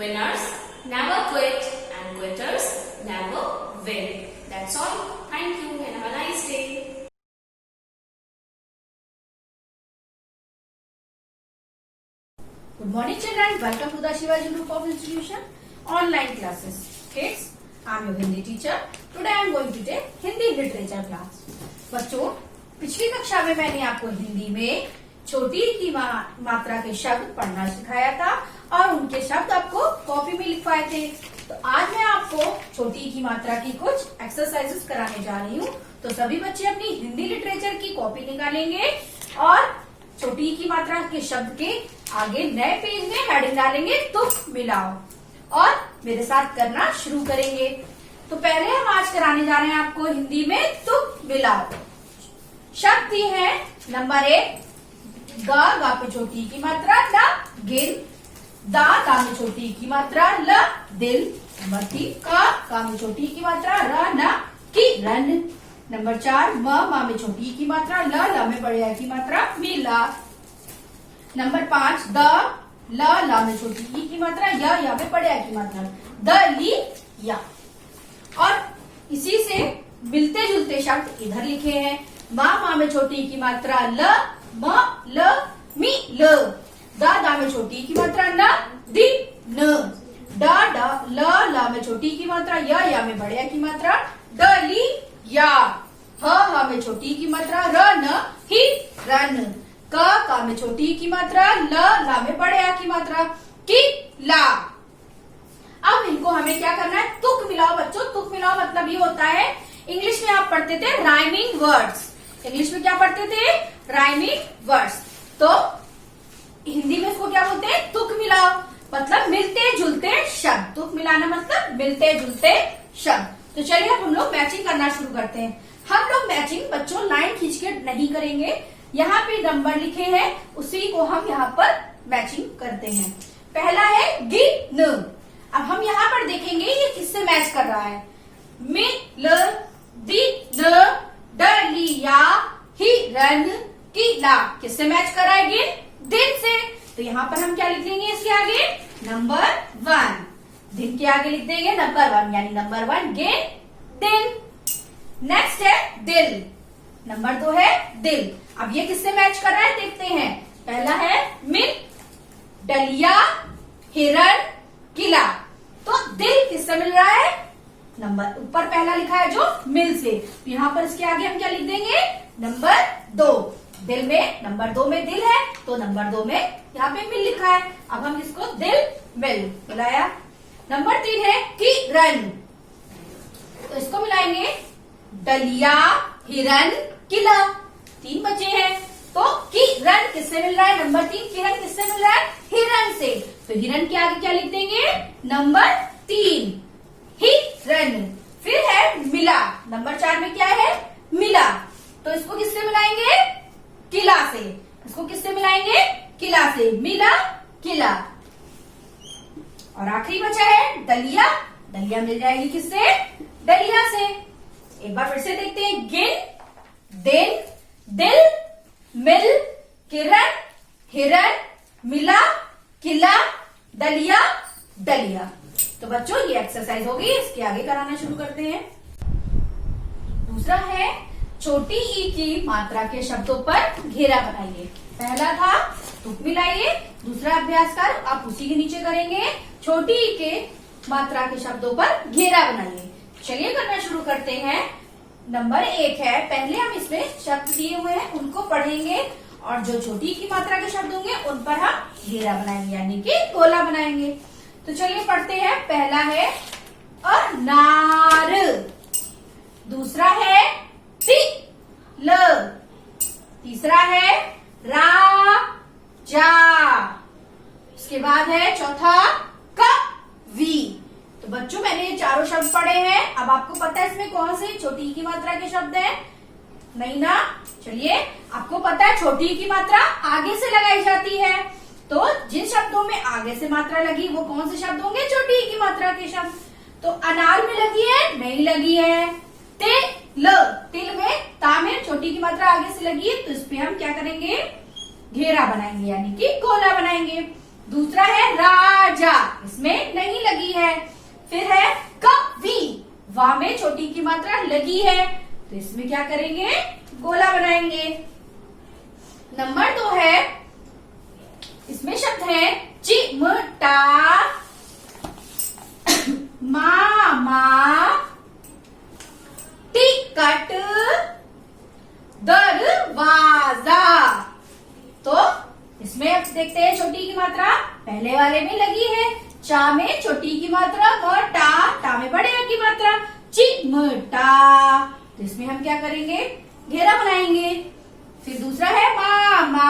Winners never quit and quitters never win. That's all. Thank you and have a nice day. Good morning children, welcome to the Shivaji Group of Institution online classes. Kids, I am your Hindi teacher. Today I am going to take Hindi literature class. बच्चों, पिछली कक्षा में मैंने आपको हिंदी में छोटी की मात्रा के शब्द पढ़ना सिखाया था और उनके शब्द आपको कॉपी में लिखवाए थे। तो आज मैं आपको छोटी की मात्रा की कुछ एक्सरसाइजेस कराने जा रही हूँ। तो सभी बच्चे अपनी हिंदी लिटरेचर की कॉपी निकालेंगे और छोटी की मात्रा के शब्द के आगे नए पेज में हेडिंग डालेंगे तुक मिलाओ और मेरे साथ करना शुरू करेंगे। तो पहले हम आज कराने जा रहे हैं आपको हिंदी में तुक मिलाओ। शब्द ये है नंबर 1 गा पे छोटी की मात्रा ला गिन, दा में छोटी की मात्रा ल दिल, नंबर 3 का में छोटी की मात्रा र न की रन, नंबर 4 म में छोटी की मात्रा ल में बड़े की मात्रा मिला, नंबर 5 द ल में छोटी ई की मात्रा या में बड़े की मात्रा द ली या। और इसी से मिलते जुलते शब्द इधर लिखे हैं। माँ में छोटी की मात्रा ल म ल मी ल, दा में छोटी की मात्रा न दी न, ड ल में छोटी की मात्रा या में बड़े की मात्रा ड ली या, ह में छोटी की मात्रा र न ही रन, का में छोटी की मात्रा ल में बड़े की मात्रा की ला। अब इनको हमें क्या करना है, तुक मिलाओ बच्चों। तुक मिलाओ मतलब ये होता है, इंग्लिश में आप पढ़ते थे राइमिंग वर्ड्स। इंग्लिश में क्या पढ़ते थे, राइमिंग वर्ड्स। तो हिंदी में इसको क्या बोलते हैं, तुक मिलाओ मतलब मिलते जुलते शब्द। तुक मिलाना मतलब मिलते जुलते शब्द। तो चलिए अब हम लोग मैचिंग करना शुरू करते हैं। हम लोग मैचिंग बच्चों लाइन खींच के नहीं करेंगे, यहाँ पे नंबर लिखे हैं उसी को हम यहाँ पर मैचिंग करते हैं। पहला है गिन। अब हम यहाँ पर देखेंगे ये किससे मैच कर रहा है। मिल दी न डलिया हिरन किला किससे मैच कर रहा है, गिन दिन से। तो यहाँ पर हम क्या लिख देंगे, इसके आगे नंबर 1, दिन के आगे लिख देंगे नंबर 1 यानी नंबर 1 गिन दिन। नेक्स्ट है दिल, नंबर 2 है दिल। अब ये किससे मैच कर रहा है देखते हैं। पहला है मिल डलिया हिरन किला, तो दिल किससे मिल रहा है, नंबर ऊपर पहला लिखा है जो मिल से, तो यहाँ पर इसके आगे हम क्या लिख देंगे नंबर 2। दिल में नंबर 2 में दिल है तो नंबर 2 में यहाँ पे मिल लिखा है। अब हम इसको दिल मिल मिलाया। नंबर 3 है किरण, तो इसको मिलाएंगे डलिया हिरन किला, 3 बचे हैं। तो किरण किससे मिल रहा है, नंबर 3 किरण किससे मिल रहा है, हिरन से, तो हिरन के आगे क्या लिख देंगे नंबर 3 हिरन। फिर है मिला, नंबर 4 में क्या है मिला, तो इसको किससे मिलाएंगे, किला से। इसको किससे मिलाएंगे, किला से, मिला किला। और आखिरी बचा है डलिया, डलिया मिल जाएगी किससे, डलिया से। एक बार फिर से देखते हैं, गिन दिन दिल मिल किरण हिरन मिला किला दलिया डलिया। तो बच्चों ये एक्सरसाइज हो गई, इसके आगे कराना शुरू करते हैं। दूसरा है छोटी ई की मात्रा के शब्दों पर घेरा बनाइए। पहला था तुक मिलाइए, दूसरा अभ्यास कर आप उसी के नीचे करेंगे छोटी ई के मात्रा के शब्दों पर घेरा बनाइए। चलिए करना शुरू करते हैं। नंबर 1 है, पहले हम इसमें शब्द दिए हुए हैं उनको पढ़ेंगे और जो छोटी की मात्रा के शब्द होंगे उन पर हम घेरा बनाएंगे यानी कि गोला बनाएंगे। तो चलिए पढ़ते हैं। पहला है अनार, दूसरा है तिल, तीसरा है राजा, इसके बाद है चौथा कवि। तो बच्चों मैंने ये चारों शब्द पढ़े हैं। अब आपको पता है इसमें कौन से छोटी की मात्रा के शब्द हैं, नहीं ना। चलिए आपको पता है छोटी की मात्रा आगे से लगाई जाती है, तो जिन शब्दों में आगे से मात्रा लगी वो कौन से शब्द होंगे, छोटी की मात्रा के शब्द। तो अनार में लगी है, नहीं लगी है। तिल में ता में छोटी की मात्रा आगे से लगी है, तो इस पे हम क्या करेंगे, घेरा बनाएंगे यानी कि गोला बनाएंगे। दूसरा है राजा, इसमें नहीं लगी है। फिर है कवि, वा में छोटी की मात्रा लगी है, तो इसमें क्या करेंगे, गोला बनाएंगे। नंबर 2 है, इसमें शब्द है चिमटा, मामा, टिकट, दरवाजा। तो इसमें अब देखते हैं छोटी की मात्रा पहले वाले में लगी है, चा में छोटी की मात्रा, मटा, टा में बड़े की मात्रा, चिमटा। तो इसमें हम क्या करेंगे, घेरा बनाएंगे। फिर दूसरा है मामा,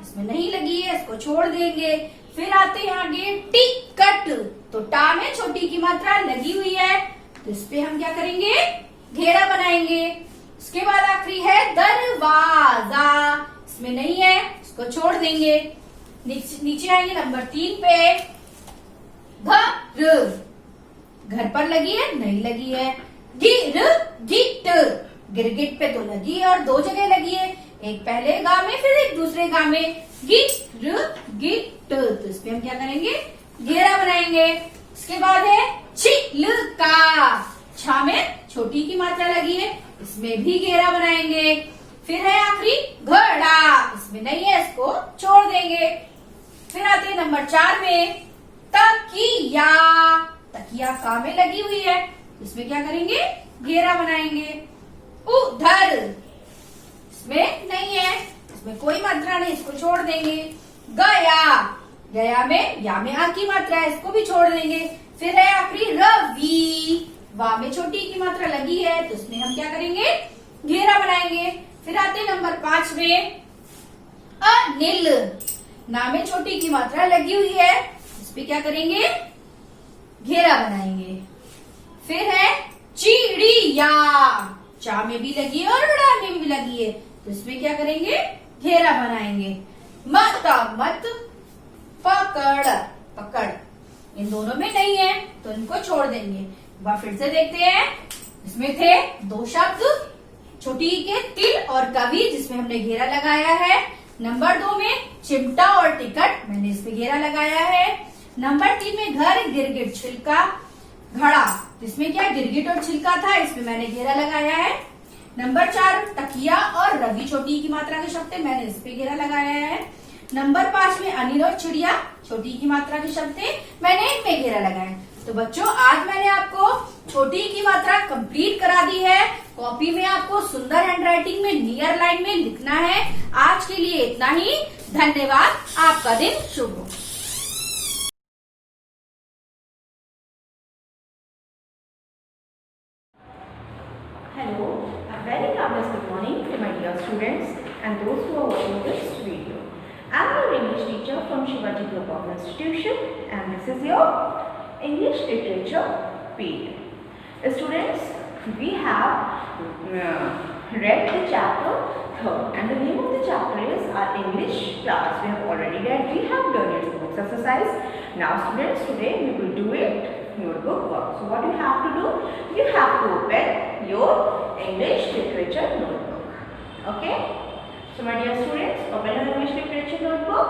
इसमें नहीं लगी है, इसको छोड़ देंगे। फिर आते हैं आगे टिकट, तो टा में छोटी की मात्रा लगी हुई है, तो इस पे हम क्या करेंगे, घेरा बनाएंगे। उसके बाद आखिरी है दरवाजा, इसमें नहीं है, इसको छोड़ देंगे। नीचे आएंगे नंबर 3 पे, घर, घर पर लगी है, नहीं लगी है। गिरगिट, गिरगिट पे तो लगी है और 2 जगह लगी है, एक पहले गा में फिर एक दूसरे गा में, गिरगिट। तो इसमें हम क्या करेंगे, घेरा बनाएंगे। इसके बाद है छिलका, छा में छोटी की मात्रा लगी है, इसमें भी घेरा बनाएंगे। फिर है आखिरी घड़ा, इसमें नहीं है, इसको छोड़ देंगे। फिर आते हैं नंबर 4 में तकिया, तकिया का में लगी हुई है, इसमें क्या करेंगे, घेरा बनाएंगे। उधर, इसमें नहीं है, इसमें कोई मात्रा नहीं, इसको छोड़ देंगे। गया, गया में या में आ की मात्रा है, इसको भी छोड़ देंगे। फिर है आखिरी रवि, वा में छोटी की मात्रा लगी है, तो इसमें हम क्या करेंगे, घेरा बनाएंगे। फिर आते नंबर 5 में अनिल, ना में छोटी की मात्रा लगी हुई है, इस पे क्या करेंगे, घेरा बनाएंगे। फिर है चिड़िया, चा में भी लगी है और ड़ा में भी लगी है, तो इसमें क्या करेंगे, घेरा बनाएंगे। मत, मत, पकड़, पकड़, इन दोनों में नहीं है, तो इनको छोड़ देंगे। फिर से देखते हैं, इसमें थे 2 शब्द, छोटी के तिल और कवि, जिसमें हमने घेरा लगाया है। नंबर 2 में चिमटा और टिकट, मैंने इसमें घेरा लगाया है। नंबर 3 में घर, गिरगिट, छिलका, घड़ा, जिसमें क्या गिरगिट और छिलका था, इसमें मैंने घेरा लगाया है। नंबर 4 तकिया और रवि, छोटी की मात्रा के शब्द थे, मैंने इस पे घेरा लगाया है। नंबर 5 में अनिल और चिड़िया, छोटी की मात्रा के शब्द थे, मैंने इनमें घेरा लगाया। तो बच्चों, आज मैंने आपको छोटी की मात्रा कंप्लीट करा दी है। कॉपी में आपको सुंदर हैंडराइटिंग में नियर लाइन में लिखना है। आज के लिए इतना ही, धन्यवाद, आपका दिन शुभ हो। Hello, a very fabulous good morning to my dear students and those who are watching this video. I am your English teacher from Shivaji Group of Institution and this is your English Literature period. Students, we have read the chapter 3rd and the name of the chapter is our English class. We have already read, we have done its books exercise. Now students, today we will do it notebook work. So what you have to do, you have to open your English Literature notebook. Okay? So my dear students, open your English Literature notebook.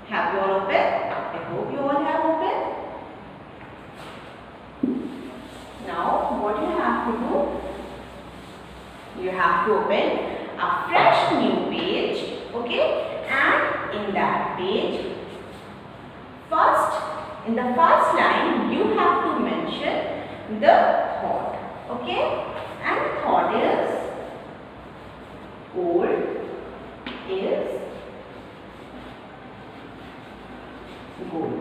Have you all opened? I hope you all have opened. Now what you have to do, you have to open a fresh new page. Okay? And in that page, in the first line, you have to mention the thought. Okay? And the thought is, old is gold.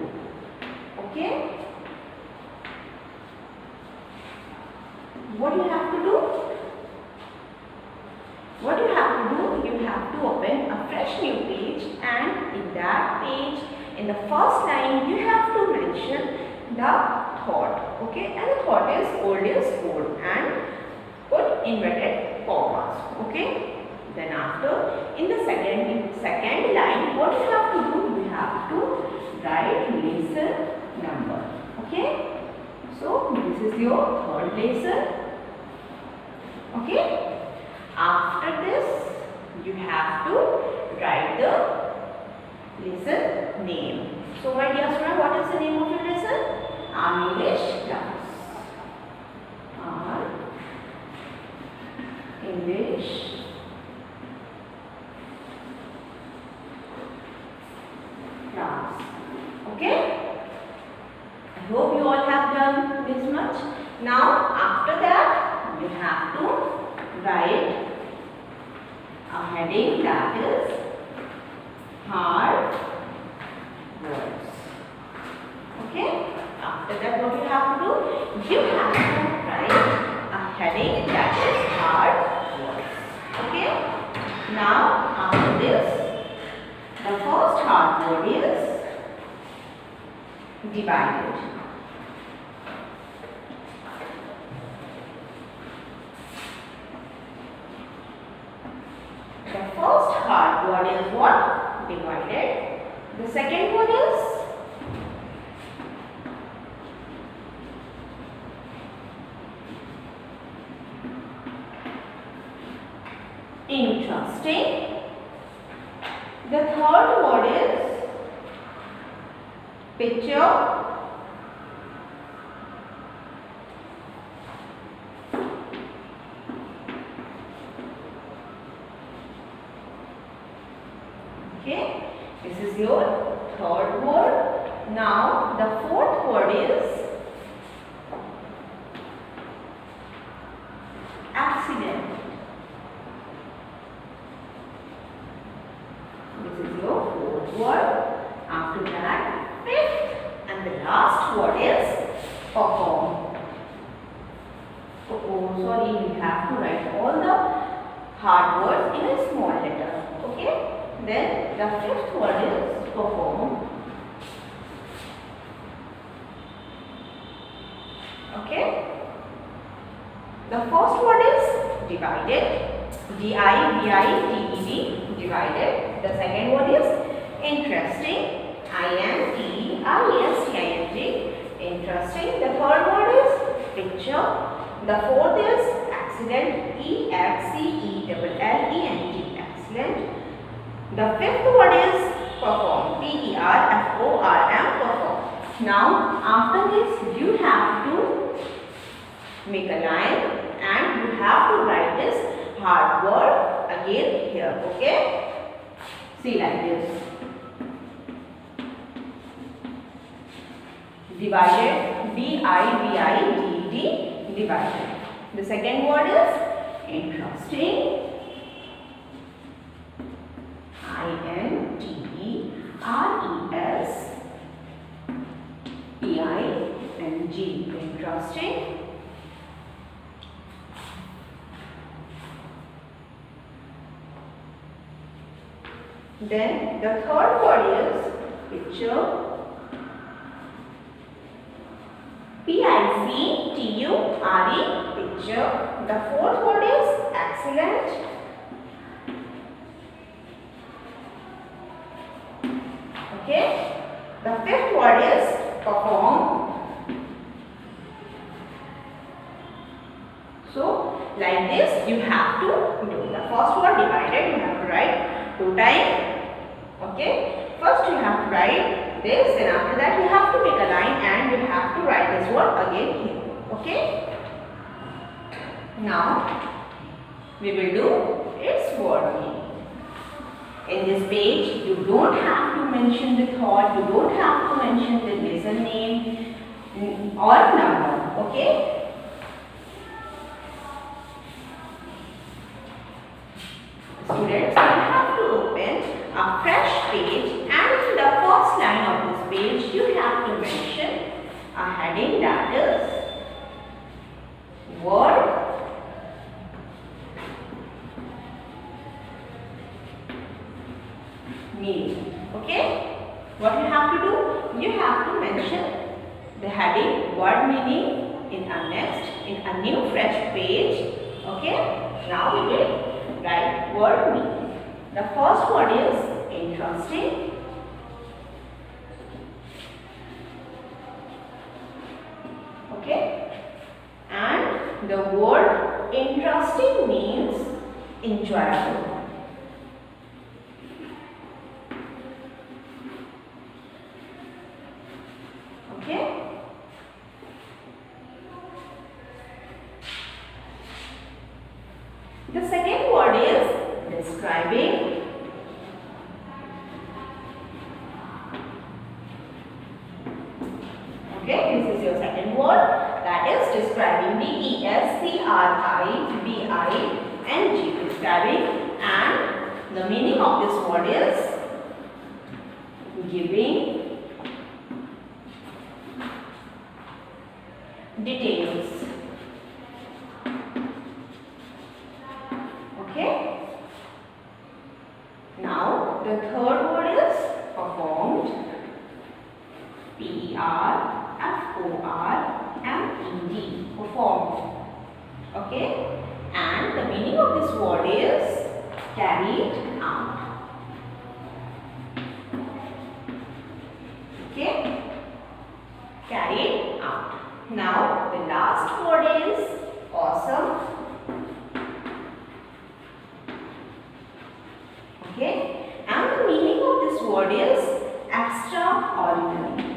Okay? What you have to do? What you have to do, you have to open a fresh new page and in that page, in the first line, you have to mention the thought. Okay? And the thought is old is gold and put inverted commas. Okay? Then after, in the second line, what you have to do, you have to write lesson number. Okay? So, this is your 3rd lesson. Okay? After this, you have to write the lesson name. So my dear student, what is the name of your lesson? Our English class. Our English class. Okay? I hope you all have done this much. Now after that you have to write a heading that is hard words. Okay? After that what you have to do? You have to write a heading that is hard words. Okay? Now after this, the first hard word is divided. The first hard word is what? Divided. The second one is interesting. The third word is picture. Okay, this is your third word. Now the fourth word is accident. This is your fourth word. After that, fifth and the last word is perform. Oh, sorry, we have to write all the hard words in a small letter. Okay? Then the fifth word is perform. Okay? The first word is divided. D-I-V-I-D-E-D, divided. The second word is interesting. I-N-T-E-R-E-S-T-I-N-G, interesting. The third word is picture. The fourth is accident. E-X-C-E-L-L-E-N-T, excellent. The fifth word is perform. P-E-R-F-O-R-M, perform. Now, after this, you have to make a line and you have to write this hard word again here. Okay? See like this. Divided. D-I-V-I-D-E-D, divided. The second word is interesting. I-N-T-E-R-E-S-T-I-N-G, interesting. Then the third word is picture. P-I-C-T-U-R-E, picture. The fourth word is excellent. Okay. The fifth word is perform. So, like this you have to do. The first word divided you have to write 2 times. Okay. First you have to write this, and after that you have to make a line and you have to write this word again here. Okay. Now we will do its word meaning. In this page, you don't have to mention the thought, you don't have to mention the lesson name or number. Okay. Students, you have to open a fresh page, and in the first line of this page, you have to mention a heading that is word meaning. Okay? What you have to do? You have to mention the heading word meaning in a new fresh page. Okay? Now we will write word meaning. The first word is interesting. Okay? And the word interesting means enjoyable. Okay, this is your second word, that is describing, D-E-S-C-R-I-B-I-N-G, describing, and the meaning of this word is giving details. Okay. Now the third word is performed. P-E-R-F-O-R-M-E-D, performed. Okay. And the meaning of this word is carried out. Okay. Carried out. Now the last word is awesome. Okay, and the meaning of this word is extraordinary.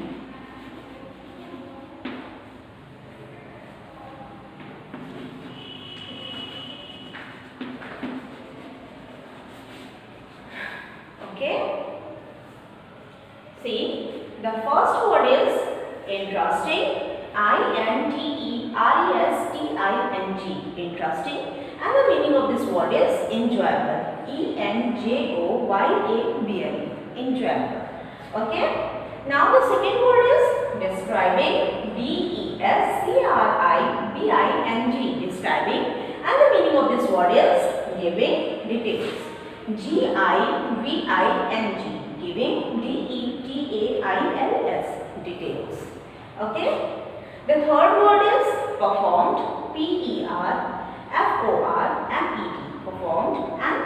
Okay, see, the first word is interesting, I-N-T-E-R-E-S-T-I-N-G, interesting, and the meaning of this word is enjoyable, E-N-J-O-Y-A-B-L-E, enjoyable. Okay, now the second word is describing, D-E-S-C-R-I-B-I-N-G, describing, and the meaning of this word is giving details, G-I-V-I-N-G, giving, D-E-T-A-I-L-S, details. Okay, the third word is performed, P-E-R-F-O-R-M-E-D, performed, and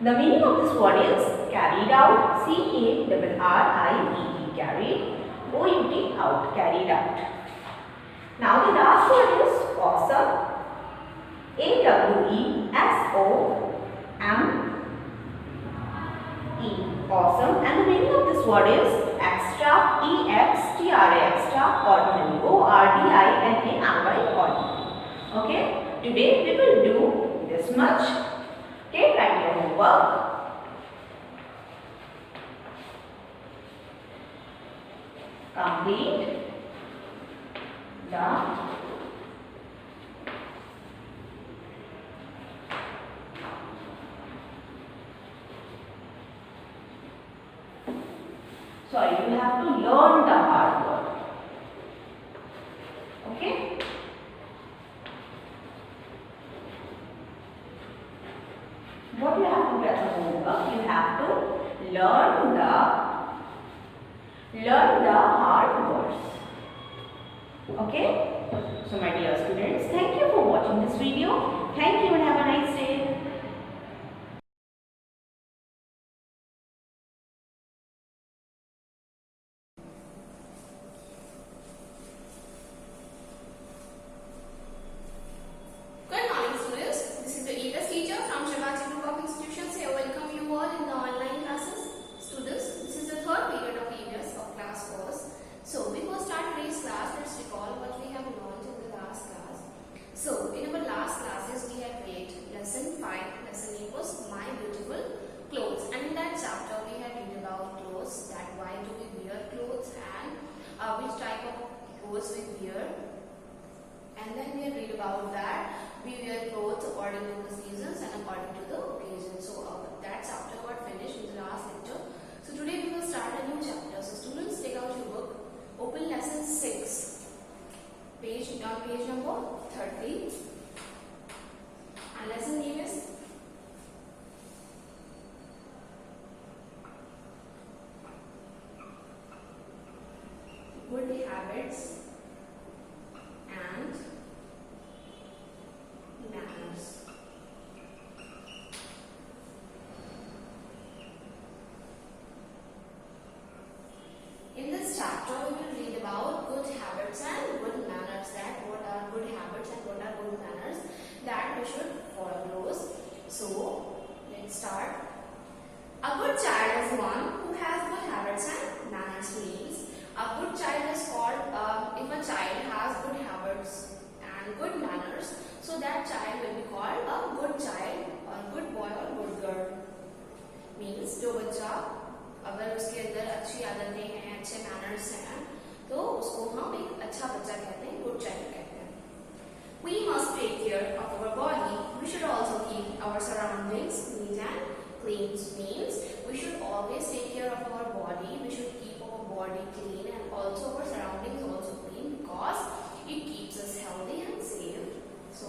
the meaning of this word is carried out, C-A-R-R-I-E-D, carried, O-U-T, out, carried out. Now the last word is awesome, A-W-E-S-O-M-E, awesome, and the meaning of this word is extra, E-X-T-R-A, extraordinary, O-R-D-I-N-A-R-Y, ordinary. Okay, today we will do this much. Okay, write your homework. Complete the sorry, you have to learn the hard word. Okay. What you have to do as a homework, you have to learn the hard words. Okay. So my dear students, thank you for watching this video. Thank you and have a nice day. Good morning, students. This is the EVS teacher from Shivaji Group of Institutions. I welcome you all in the online classes. Students, this is the third period of EVS of class course. So before start today's class, let's recall what we have learned in the last class. So in our last classes, we have read lesson 5. Lesson name was My Beautiful Clothes, and in that chapter we have read about clothes, that why do we wear clothes and which type of clothes we wear. And then we have read about that we wear clothes according to the seasons and according to the occasion. So that chapter got finished in the last lecture. So today we will start a new chapter. So students, take out your book, open lesson 6, page number 30, and lesson name is Good Habits and Manners. In this chapter, we will read about good habits and good manners. That what are good habits and what are good manners that we should follow those. So let's start. A good child is one who has good habits and manners. Means a good child is called if a child has good habits and good manners, so that child will be called a good child or good boy or good girl. Means जो बच्चा अगर उसके अंदर अच्छी आदतें हैं, अच्छे manners हैं, तो उसको उसको हम एक अच्छा बच्चा कहते हैं, गुड चाइल्ड कहते हैं. We must take care of our body. We should also keep our surroundings neat and clean. Means we should always take care of our body. We should keep our body clean and also our surroundings also clean because it keeps us healthy and safe. So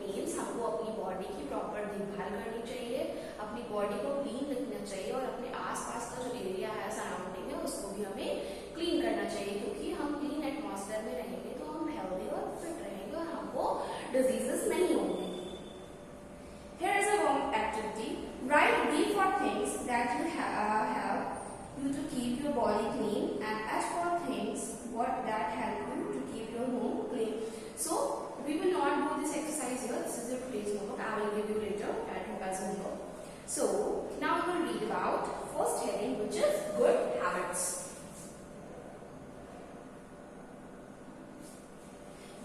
means हमको अपनी body की proper देखभाल करनी चाहिए, अपनी body को clean रखना चाहिए और अपने आसपास का जो एरिया है, सराउंडिंग है, उसको भी हमें क्लीन करना चाहिए क्योंकि हम क्लीन एटमॉस्फेयर में रहेंगे तो हम हेल्दी और फिट रहेंगे और हमको डिजीजेस नहीं होंगे. Here is a home activity. Write D for things that you have you to keep your body clean and H for things what that help you to keep your home clean. So we will not do this exercise here. This is your today's homework. I will give you later at home as homework. So now we will read about first heading, which is good habits.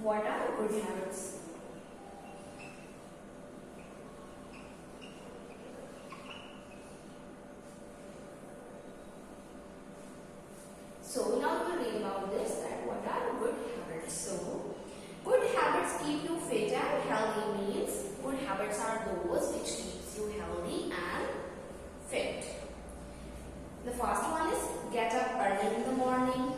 What are good habits? So now we will read about this, that what are good habits. So good habits keep you fit and healthy. Means good habits are those which keeps you healthy and fit. The first one is get up early in the morning.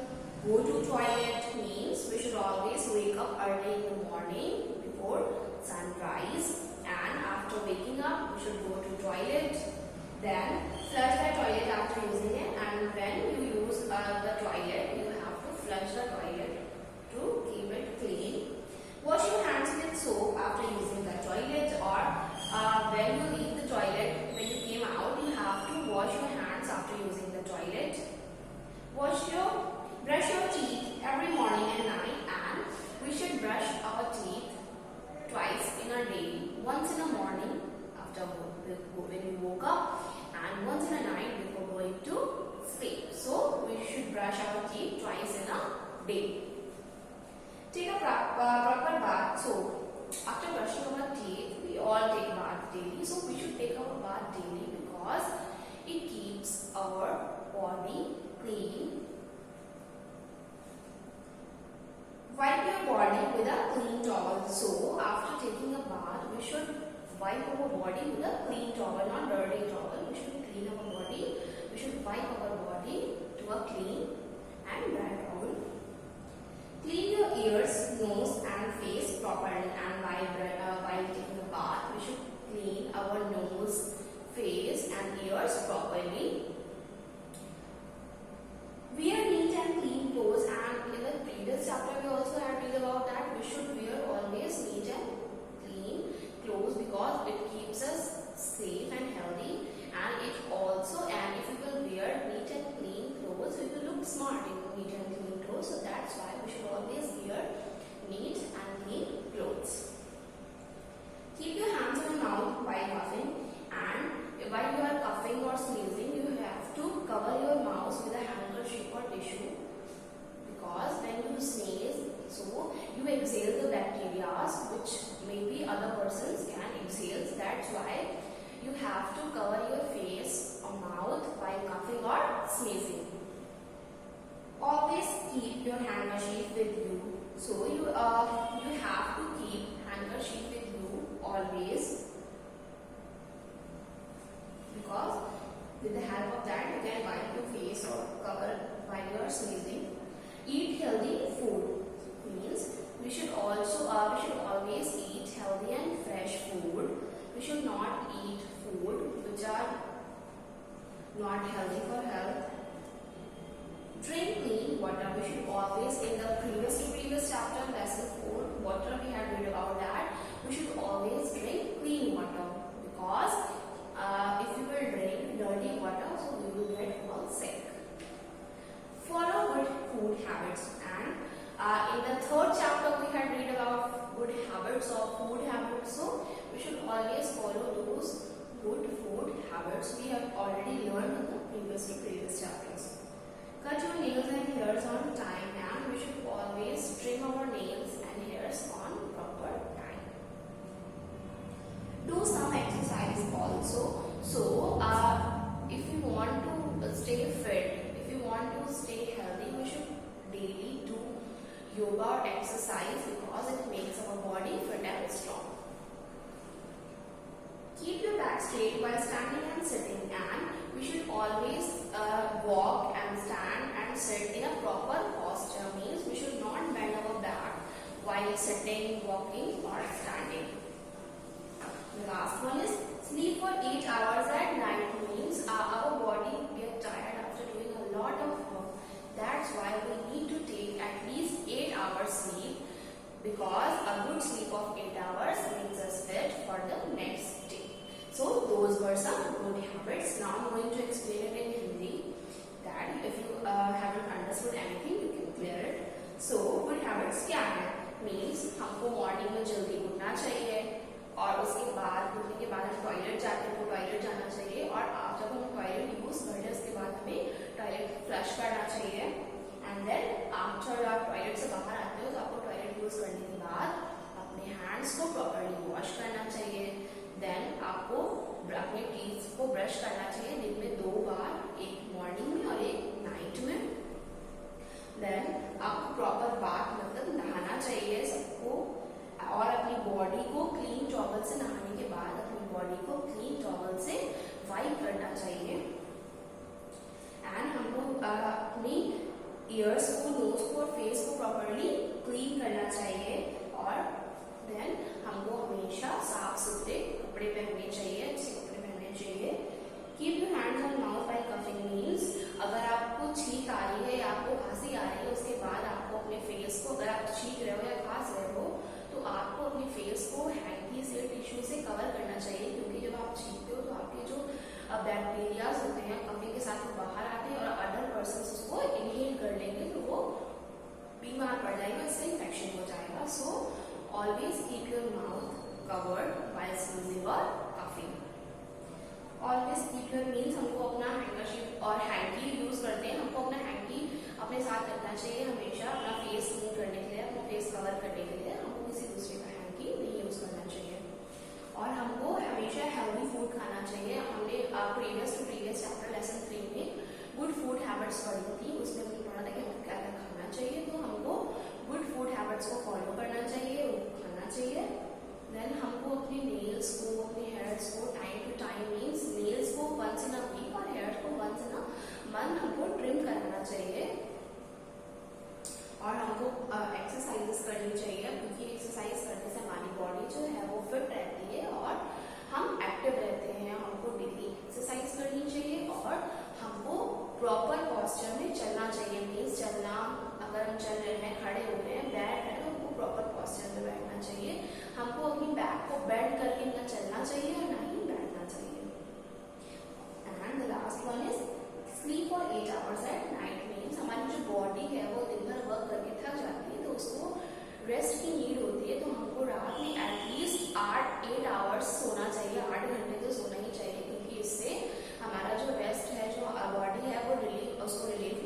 Go to toilet. Means we should always wake up early in the morning before sunrise, and after waking up we should go to toilet. Then flush the toilet after using it, and when you use the toilet you have to flush the toilet to keep it clean. Wash your hands with soap after using the toilet, or when you leave the toilet, when you came out, you have to wash your hands after using the toilet. Brush your teeth every morning and night, and we should brush our teeth twice in a day. Once in the morning after when we woke up, and once in a night before going to sleep. So we should brush our teeth twice in a day. Take a proper bath. So after brushing our teeth, we all take bath daily. So we should take our bath daily because it keeps our body clean. Wipe your body with a clean towel. So after taking a bath, we should wipe our body with a clean towel, not dirty towel. We should clean our body. We should wipe our body to a clean and dry towel. Clean your ears, nose and face properly, and while taking a bath, we should clean our nose, face and ears properly. Wear neat and clean clothes, and in the previous chapter we also had read about that we should wear always neat and clean clothes because it keeps us safe and healthy, and it also, and if we will wear neat and clean clothes, we will look smart in neat and clean clothes. So that's why we should always wear neat and clean clothes. Keep your hands on your mouth while coughing, and while you are coughing or sneezing, you have to cover your mouth with a handkerchief or tissue because when you sneeze, so you exhale the bacteria which maybe other persons can exhale. That's why you have to cover your face or mouth while coughing or sneezing. Always keep your handkerchief with you. So you have to keep handkerchief with you always, because with the help of that you can wipe your face or cover while you are sneezing. Eat healthy food. Means we should always eat healthy and fresh food. We should not eat food which are not healthy for health. Drink clean water. We should always, in the previous chapter, lesson 4, water we had read about that. We should always drink clean water because if we will drink dirty water, so we will get all sick. Follow good food habits, and in the third chapter we had read about good habits or food habits. So we should always follow those good food habits we have already learned in the previous chapters. Cut your nails and hairs on time, and we should always trim our nails and hairs on proper time. Do some exercise also. So if you want to stay fit, if you want to stay healthy, we should daily do yoga or exercise because it makes our body fit and strong. Keep your back straight while standing and sitting, and we should always walk and stand and sit in a proper posture. Means we should not bend our back while sitting, walking or standing. The last one is sleep for 8 hours at night. Means our body gets tired after doing a lot of work. That's why we need to take at least 8 hours sleep, because a good sleep of 8 hours makes us fit for the next day. So those were some good habits. Now I'm going to explain it in Hindi, that if you haven't understood anything you can clear it. So good habits क्या है? Means हमको morning में जल्दी उठना चाहिए, और उसके बाद उठने के बाद हम टॉयलेट जाते हैं तो टॉयलेट जाना चाहिए, और जब हम टॉयलेट यूज कर ले उसके बाद हमें टॉयलेट फ्लश करना चाहिए। एंड देन आप जब आप टॉयलेट से बाहर आते हो तो आपको टॉयलेट यूज करने के बाद अपने हैंड्स को प्रॉपर्ली वॉश करना चाहिए। देन आपको अपने टीथ को ब्रश करना चाहिए दिन में 2 बार, एक मॉर्निंग में और एक नाइट में। देन आपको प्रॉपर बाथ मतलब नहाना चाहिए सबको, और अपनी बॉडी को क्लीन टॉवल से नहाने के बाद अपनी बॉडी को क्लीन टॉवल से वाइप करना चाहिए। एंड हमको अपनी ईयर्स को, नोज को और फेस को प्रॉपर्ली क्लीन करना चाहिए। और देन हमको हमेशा साफ सुथरे कपड़े पहनने चाहिए, अच्छे कपड़े पहनने चाहिए। Keep your hands on mouth by coughing. Means अगर आपको छींक आ रही है या आपको खांसी आ रही है, उसके बाद आपको अपने फेस को, अगर आप छींक रहे हो या खांस रहे हो तो आपको अपने फेस को हैंकी से, टिश्यू से कवर करना चाहिए, क्योंकि जब आप छींकते हो तो आपके जो बैक्टीरियाज होते हैं कफिंग के साथ वो बाहर आते हैं और अदर पर्सन उसको इनहेल कर लेंगे तो वो बीमार पड़ जाएगा, इससे इन्फेक्शन हो जाएगा। So always keep your mouth covered while sneezing और coughing. Always keep your means हमको अपना हैंकरशिप और हैंकी यूज करते हैं, हमको अपना हैंकी अपने साथ रखना चाहिए हमेशा, अपना फेस क्लीन करने के लिए, अपना फेस कवर करने के लिए। हमको किसी दूसरे का हैंकी नहीं यूज करना चाहिए। और हमको हमेशा हेल्दी फूड खाना चाहिए। हमने प्रीवियस चैप्टर लेसन 3 में गुड फूड हैबिट्स पढ़ी थी, उसमें हमने पढ़ा था कि हमको क्या क्या खाना चाहिए। तो हमको गुड फूड हैबिट्स को फॉलो करना चाहिए, खाना चाहिए। देन हमको अपने नेल्स को, अपने हेयर्स को time to time, means nails को वंस इन अ वीक और हेयर्स को वंस इन अ मंथ हमको ट्रिम कराना चाहिए। और हमको एक्सरसाइजेस करनी चाहिए, क्योंकि एक्सरसाइज करने से हमारी बॉडी जो है वो फिट रहती है और हम एक्टिव रहते हैं। हमको डेली एक्सरसाइज करनी चाहिए और हमको प्रॉपर पॉस्चर में चलना चाहिए। मीन्स चलना, अगर हम चल रहे हैं, खड़े हो रहे हैं, बैठ रहे हैं तो हमको प्रॉपर पॉस्चर में बैठना चाहिए। हमको अपनी बैक को बेंड करके ना चलना चाहिए और ना ही बैठना चाहिए। And the last one is sleep for 8 hours at night. Means हमारी जो बॉडी है वो दिन भर वर्क करके थक जाती है तो उसको रेस्ट की नीड होती है। तो हमको रात में एटलीस्ट 8 hours सोना चाहिए, 8 घंटे तो सोना ही चाहिए, क्योंकि इससे हमारा जो रेस्ट है, जो बॉडी है वो उसको relief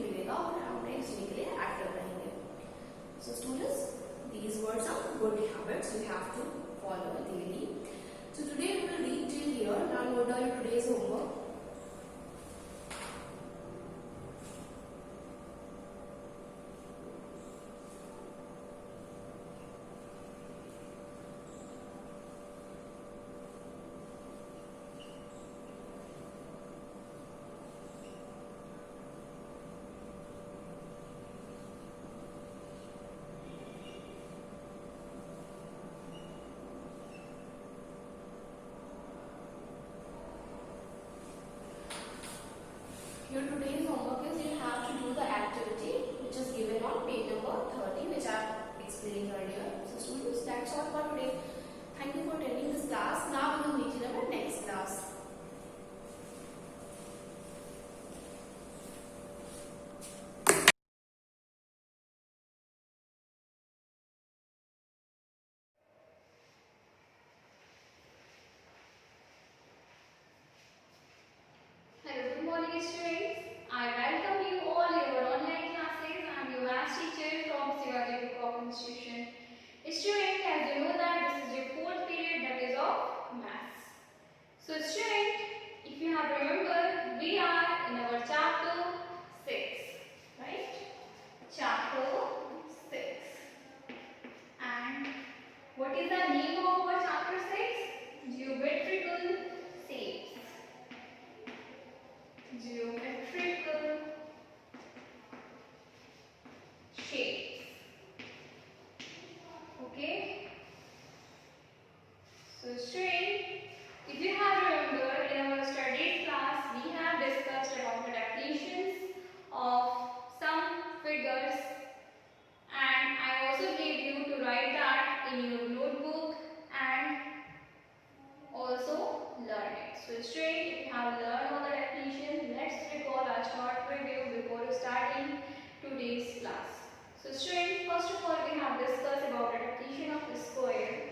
student, first of all we have discussed about the definition of square.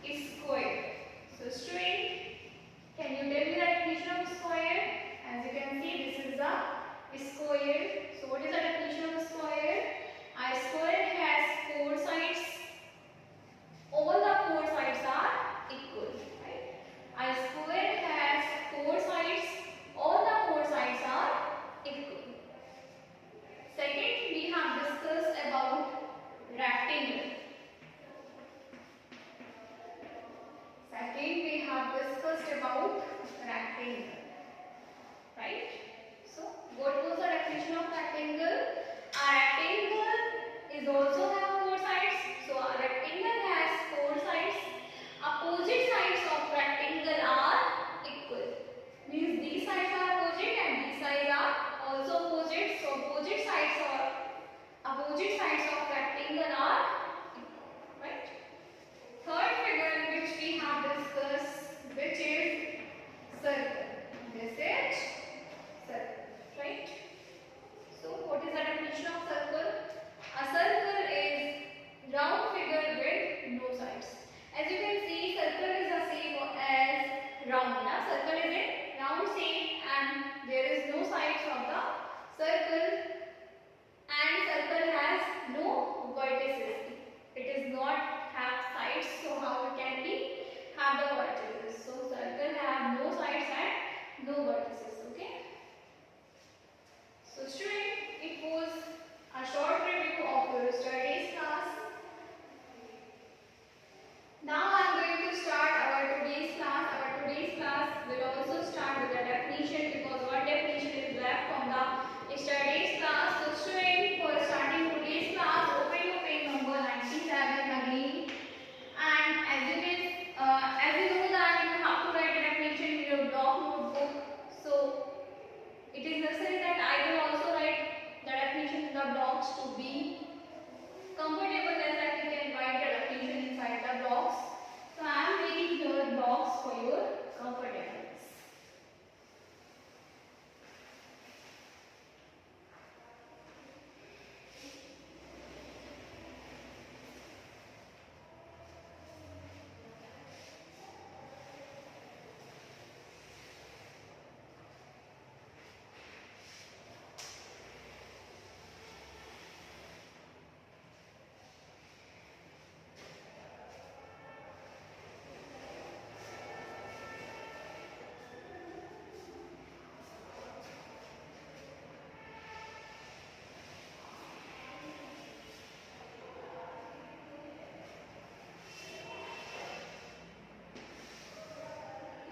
Square. So student, can you tell me the definition of square? As you can see, this is the square. So what is the definition of a square? A square has four sides. All the four sides are equal, right? A square has four sides. All the four sides are equal. Second, we have discussed about rectangle. Second, we have discussed about rectangle, right? So, what was the definition of rectangle? A rectangle is also have four sides. So, a rectangle has four sides. Opposite sides of rectangle are equal. Means these sides are opposite and these sides are also opposite. So, opposite sides of rectangle are equal, right? Third figure which we have discussed, which is circle. This is circle, right? So, what is the definition of circle? A circle is round figure with no sides. As you can see, circle is the same as round. Now, circle is a round shape and there is no sides of the circle, and circle has no vertices. It is not have sides, so how it can be have the vertices. So circle have no sides and no vertices. Okay. So student, it was a short review of your studies class. Now I am going to start our today's class. Our today's class will also start with the definition, because one definition is left from the studies class. So student, for starting today's class, open your page number 97 again. And as you know that you have to write a definition in your block notebook. So it is necessary that I will also write the definition in the blocks to be comfortable, as that you can write the definition inside the blocks. So I am making here blocks for your comfortableness.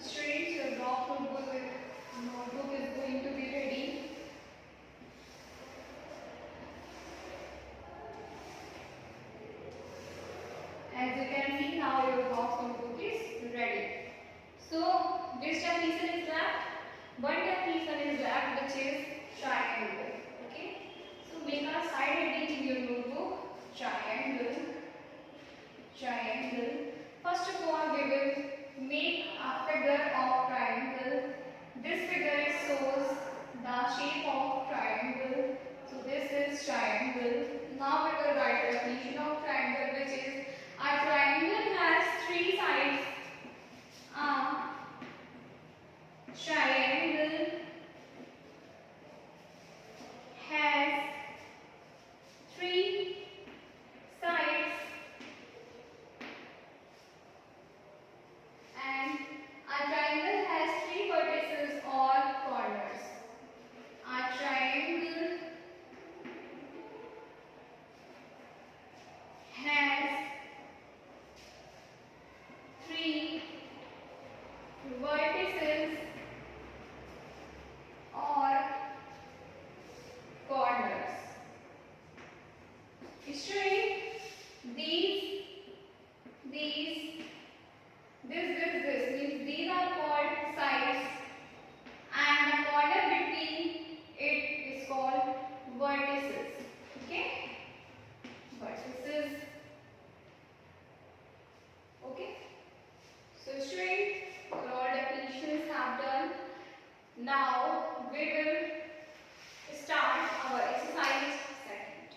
Students, your block notebook is going to be ready. As you can see, now your box notebook is ready. So, which definition is left? One definition is left, which is triangle. Okay. So, make a side heading in your notebook. Triangle. Triangle. First of all, we will make a figure of triangle. This figure shows the shape of triangle. So this is triangle. Now we will write the definition of triangle, which is a triangle has three sides. A triangle has three sides. And a triangle has three vertices or corners. A triangle has three vertices or corners. Student, this means these are called sides, and the corner between it is called vertices. Okay, vertices. Okay, so student, all definitions have done. Now we will start our exercise second.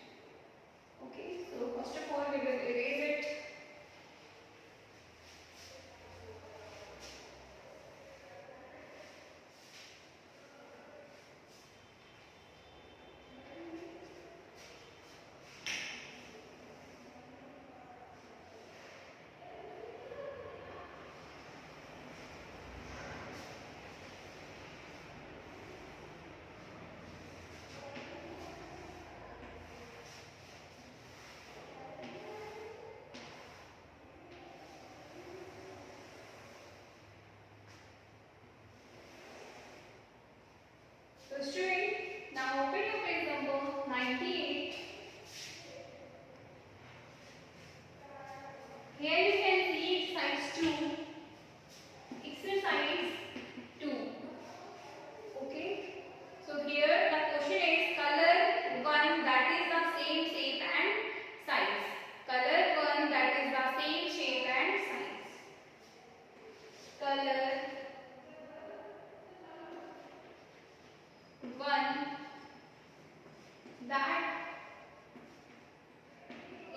that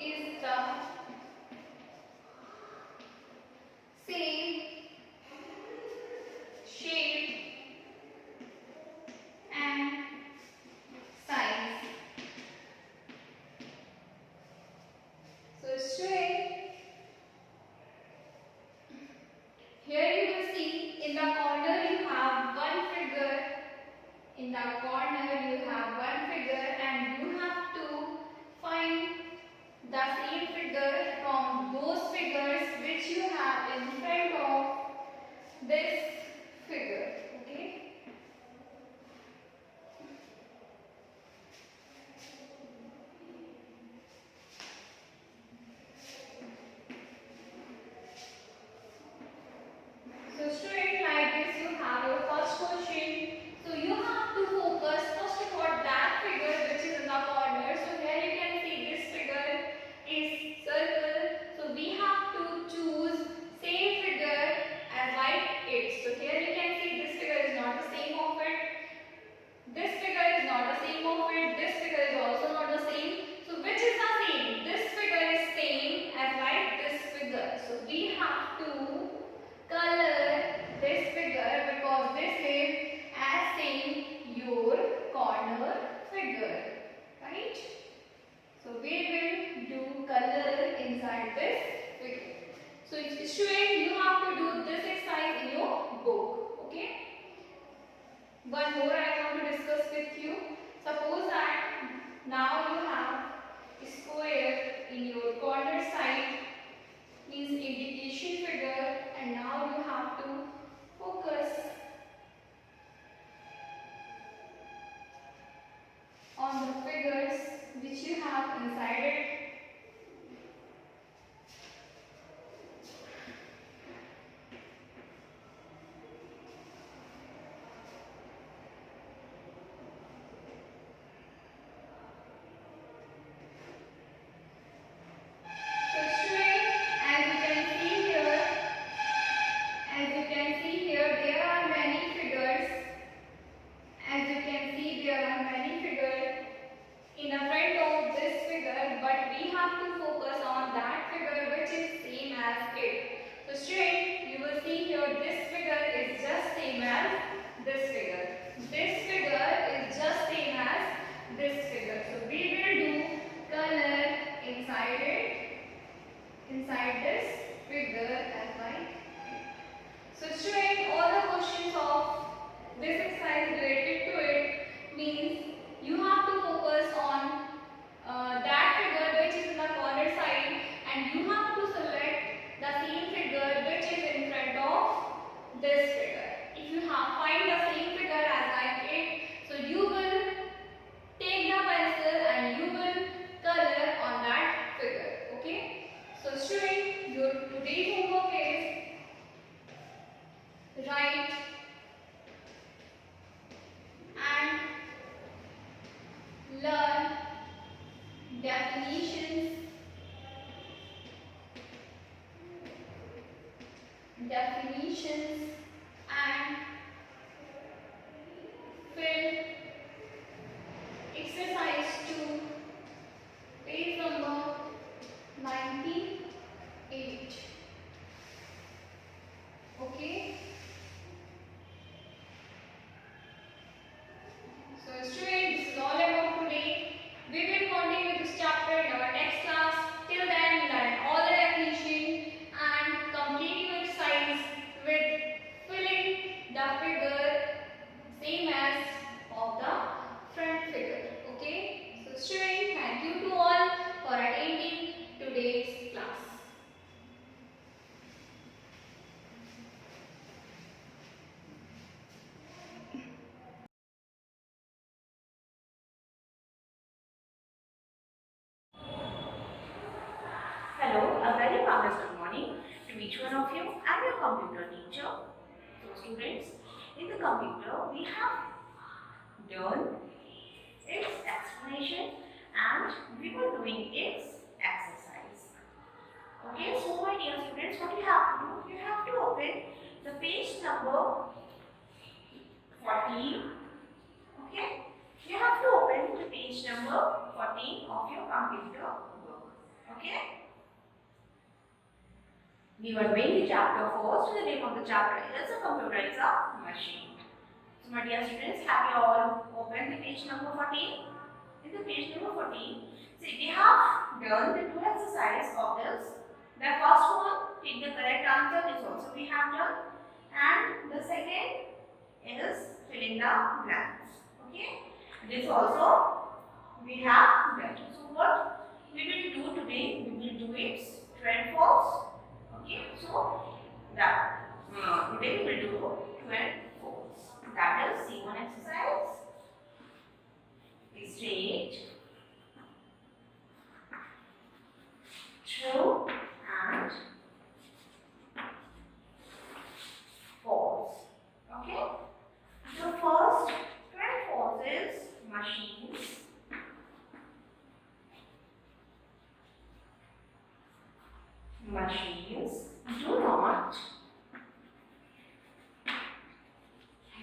is the same shape and size. So student, here you will see in the corner you have one figure. In the corner you have one figure and you have to find the same figure from those figures which you have in front of this figure. Okay. So student, like this you have your first question. So you have to focus first of all that figure which is in the corner. So here you can see this figure is circle. So we have to choose same figure as like it. So here you can see this figure is not the same of it. This figure is not the same of it. This figure is also not the same. So which is the same? This figure is same as like this figure. So we have to color this figure because this is as same your corner figure, right? So we will do color inside this figure. So student, you have to do this exercise in your book, okay? One more I want to discuss with you. Suppose that now you have a square in your corner side, means indication figure, and now you have to focus on the figures which you have inside it. So student, as you can see here, there are many figures. As you can see, there are many figures in the front of this figure, but we have to focus on that figure which is same as it. So student, you will see here this figure is just same as this figure. This figure is just same as this figure. So we will do color inside it, inside this figure as like it. So student, all the questions of this exercise related to it means you have to focus on that figure which is in the corner side and you have to select the same figure which is in front of this figure. If you have find the same figure as like it, so you will take the pencil and you will color on that figure. Okay. So student, your today's homework is write and learn definitions and fill exercise 2, page number 98. Okay. So students, this is all about today. We will continue this chapter in our next class. Till then, learn all the definition and complete your exercise with filling the figure same as of the front figure. Okay. So students, thank you to all for attending today's class. Hello, a very warm good morning to each one of you. I'm your computer teacher. So students, in the computer we have learned its explanation and we were doing its exercise. Okay, so my dear students, what you have to do, you have to open the page number 14. Okay, you have to open the page number We were doing the chapter first. The name of the chapter is a computer is a machine. So my dear students, have you all opened the page number 14? In the page number 14, see we have done the two exercises of this. The first one, take the correct answer, this also we have done. And the second is fill in the blanks. Okay? This also we have done. So what we will do today, we will do it true and false. Okay? So that today we will do true and false. That is C1 exercise. State true and false. Okay? The first true and false is machines. Machines do not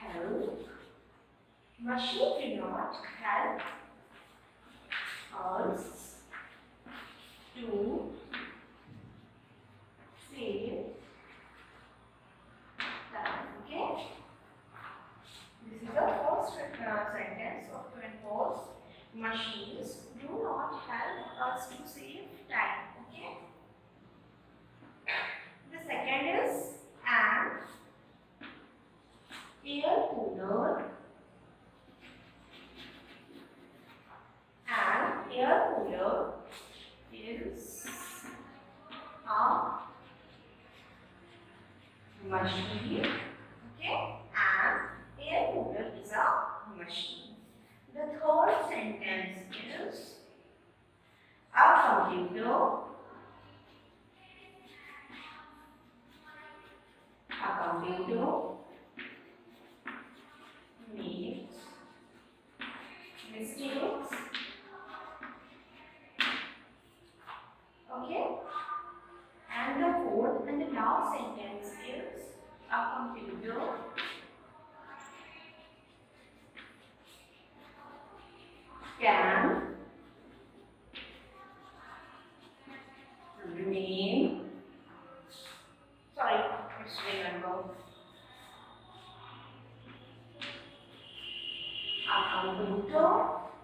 help. Machine do not help us to save time. Okay? This is the first sentence of true and false. Machines do not help us to save time. Okay? The second is an air cooler. An air cooler is a machine. Okay? An air cooler is a machine. The third sentence is a computer. A computer makes mistakes. Okay? And the fourth and the last sentence is a computer can remain. Sorry, let's remember. A computer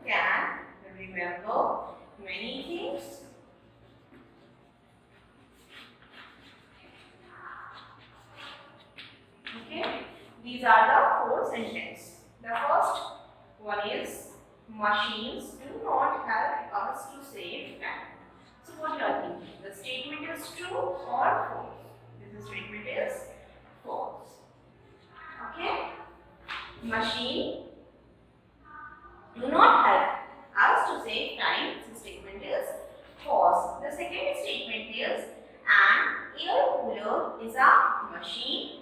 can remember many things. Okay, these are the four sentences. The first one is machines do not help us to save time. So what you are thinking? The statement is true or false? This statement is false. Okay, machine do not help us to save time. This statement is false. The second statement is an air cooler is a machine.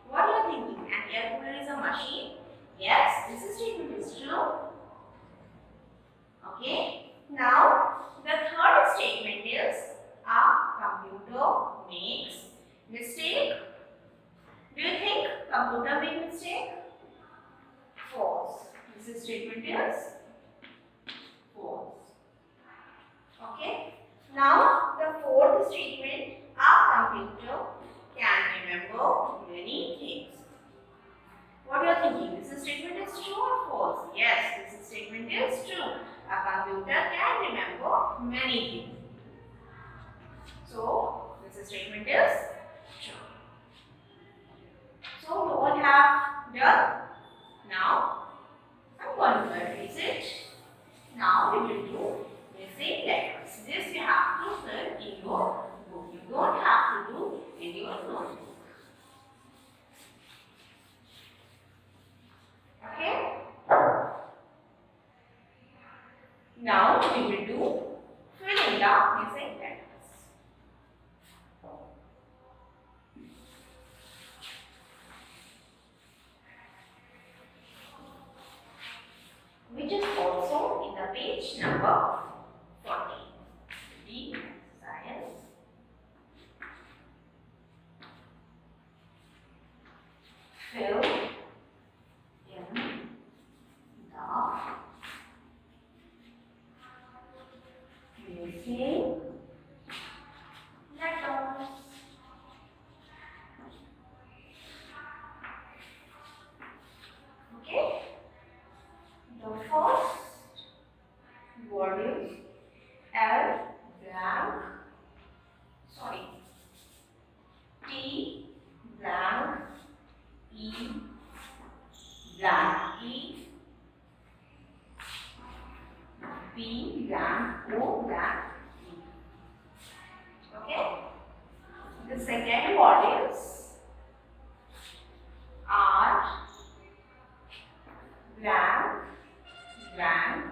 What are you thinking? An air cooler is a machine? Yes, this statement is true. Okay. Now, the third statement is a computer makes mistake. Do you think computer makes mistake? False. This statement is false. Okay. Now, the fourth statement, a computer can remember many things. What are you thinking? This statement is true or false? Yes, this statement is true. A computer can remember many things. So, this statement is true. So, you all have done. Now, I'm going to erase it. Now, we will do missing letters. This you have to fill in your book. You don't have to do in your notebook. Okay? Now we will do fill in the missing letters. Which is also in the page number 40. D science. Fill in the missing letters. is L blank, sorry, T blank E blank E, B blank O blank E. Okay. The second word is R blank blank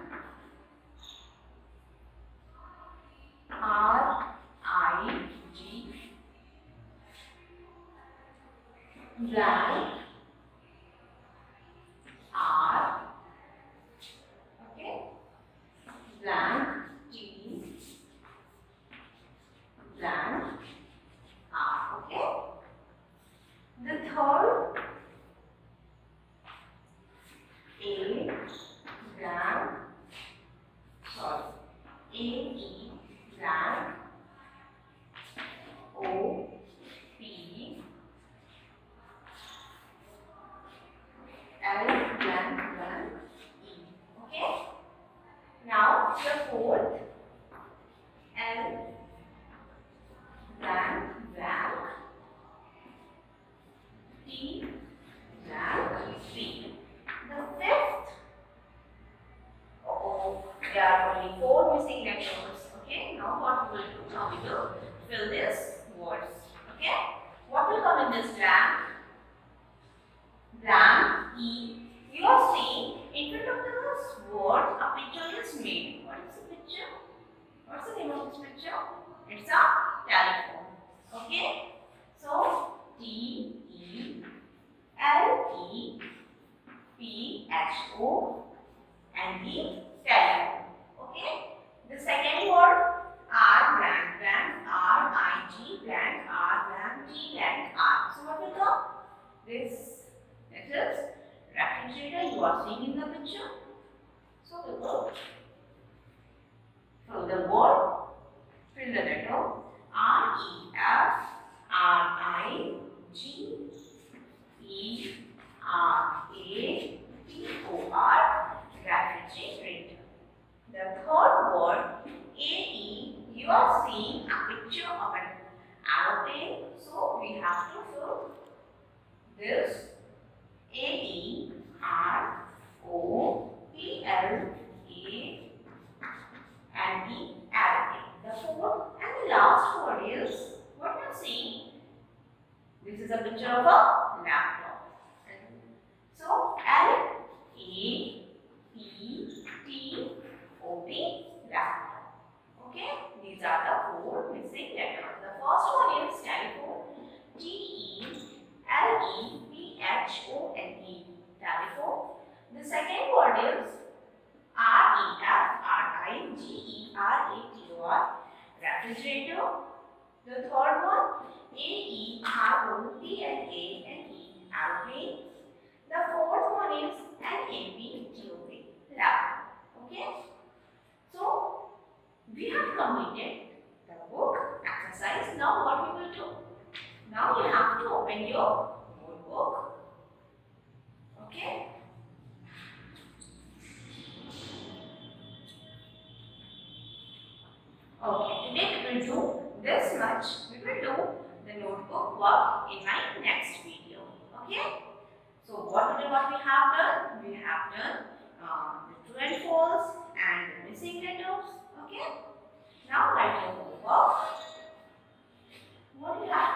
R I G blank R, okay, blank T blank R, okay. The third A blank, sorry, A E blank O P L blank blank E, okay. Now the fourth L blank blank T blank B. The fifth, there are only 4 missing letters. Okay, now what we will do? Now we will fill this words. Okay, what will come in this blank? Blank E. You are seeing in front of this word a picture is made. What is the picture? What's the name of this picture? It's a telephone. Okay, so T E L E P H O and the telephone. Okay. The second word R blank blank R I G blank R blank T blank R. So what will come? This it is refrigerator you are seeing in the picture. So we will fill the word, fill the letter R E F R I G E R A T O R, refrigerator. The third word A E, you are seeing a picture of an aeroplane, so we have to fill this A E R O P L A and the aeroplane. The fourth and the last word is what you are seeing. This is a picture of a laptop. So L A P T O P, laptop. Okay, these are the 4 missing letters. The first one is telephone. T E L E P H O N E, telephone. The second word is R E F R I G E R A T O R, refrigerator. The third one A E R O P L A N E, aeroplane. The fourth one is L-A-P-T-O-P, lab. Okay? So, we have completed the book exercise. Now what we will do? Now you have to open your notebook. Okay? Okay, today we will do this much. We will do the notebook work in my next video. Okay? So what we have done? We have done the true and false and the missing letters. Okay. Now write your homework. What you have